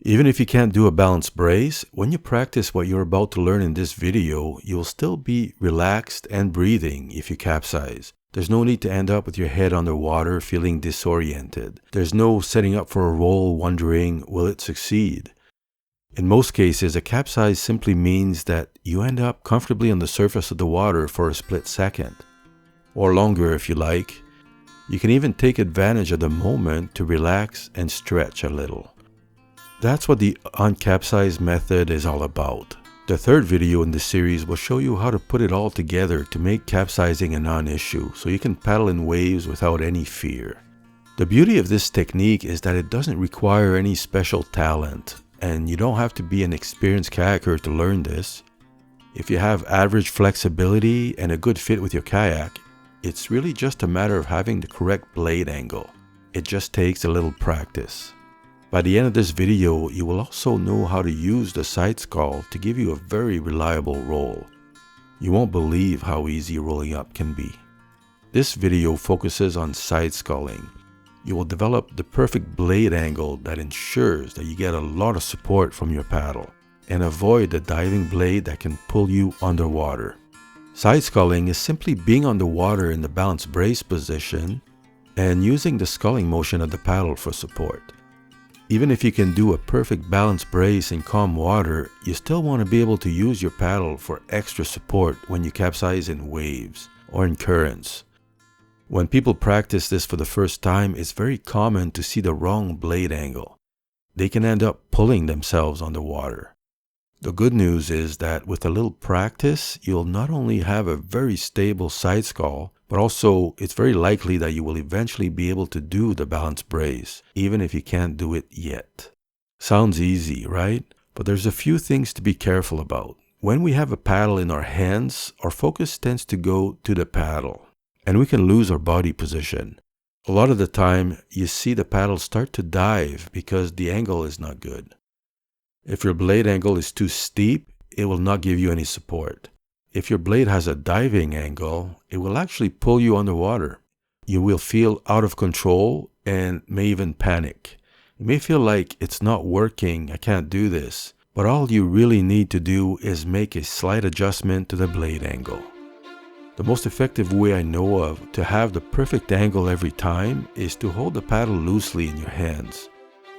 Even if you can't do a balance brace, when you practice what you're about to learn in this video, you'll still be relaxed and breathing if you capsize. There's no need to end up with your head underwater feeling disoriented. There's no setting up for a roll wondering, will it succeed? In most cases, a capsize simply means that you end up comfortably on the surface of the water for a split second. Or longer if you like. You can even take advantage of the moment to relax and stretch a little. That's what the uncapsize method is all about. The third video in this series will show you how to put it all together to make capsizing a non-issue so you can paddle in waves without any fear. The beauty of this technique is that it doesn't require any special talent, and you don't have to be an experienced kayaker to learn this. If you have average flexibility and a good fit with your kayak, it's really just a matter of having the correct blade angle. It just takes a little practice. By the end of this video, you will also know how to use the side scull to give you a very reliable roll. You won't believe how easy rolling up can be. This video focuses on side sculling. You will develop the perfect blade angle that ensures that you get a lot of support from your paddle and avoid the diving blade that can pull you underwater. Side sculling is simply being on the water in the balance brace position and using the sculling motion of the paddle for support. Even if you can do a perfect balance brace in calm water, you still want to be able to use your paddle for extra support when you capsize in waves or in currents. When people practice this for the first time, it's very common to see the wrong blade angle. They can end up pulling themselves underwater. The good news is that with a little practice, you'll not only have a very stable side scull, but also it's very likely that you will eventually be able to do the balance brace, even if you can't do it yet. Sounds easy, right? But there's a few things to be careful about. When we have a paddle in our hands, our focus tends to go to the paddle, and we can lose our body position. A lot of the time, you see the paddle start to dive because the angle is not good. If your blade angle is too steep, it will not give you any support. If your blade has a diving angle, it will actually pull you underwater. You will feel out of control and may even panic. You may feel like it's not working, I can't do this. But all you really need to do is make a slight adjustment to the blade angle. The most effective way I know of to have the perfect angle every time is to hold the paddle loosely in your hands.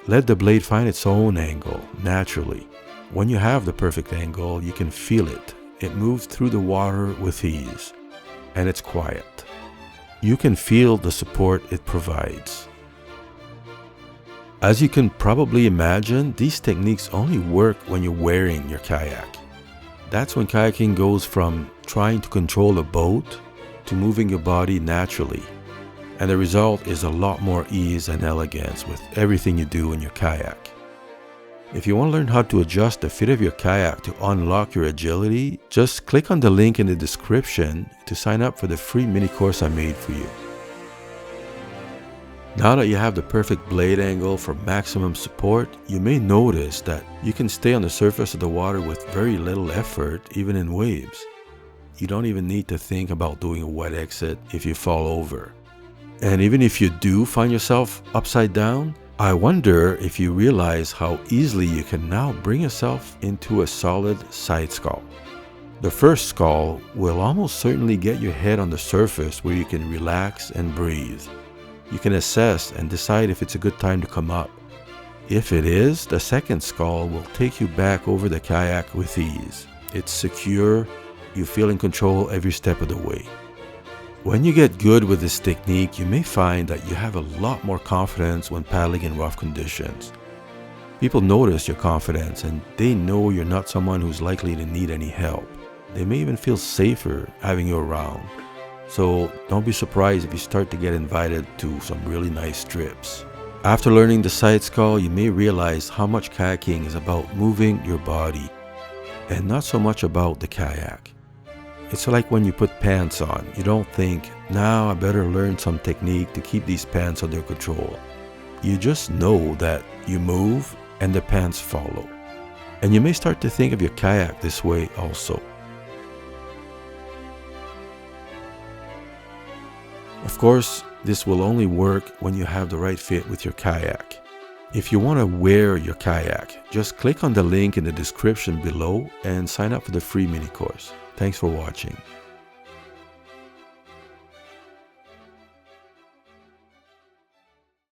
Let the blade find its own angle naturally. When you have the perfect angle, you can feel it. It moves through the water with ease, and it's quiet. You can feel the support it provides. As you can probably imagine, these techniques only work when you're wearing your kayak. That's when kayaking goes from trying to control a boat to moving your body naturally. And the result is a lot more ease and elegance with everything you do in your kayak. If you want to learn how to adjust the fit of your kayak to unlock your agility, just click on the link in the description to sign up for the free mini course I made for you. Now that you have the perfect blade angle for maximum support, you may notice that you can stay on the surface of the water with very little effort, even in waves. You don't even need to think about doing a wet exit if you fall over. And even if you do find yourself upside down, I wonder if you realize how easily you can now bring yourself into a solid side scull. The first scull will almost certainly get your head on the surface where you can relax and breathe. You can assess and decide if it's a good time to come up. If it is, the second scull will take you back over the kayak with ease. It's secure, you feel in control every step of the way. When you get good with this technique, you may find that you have a lot more confidence when paddling in rough conditions. People notice your confidence and they know you're not someone who's likely to need any help. They may even feel safer having you around. So don't be surprised if you start to get invited to some really nice trips. After learning the side scull, you may realize how much kayaking is about moving your body and not so much about the kayak. It's like when you put pants on. You don't think, now I better learn some technique to keep these pants under control. You just know that you move and the pants follow. And you may start to think of your kayak this way also. Of course, this will only work when you have the right fit with your kayak. If you want to wear your kayak, just click on the link in the description below and sign up for the free mini course. Thanks for watching.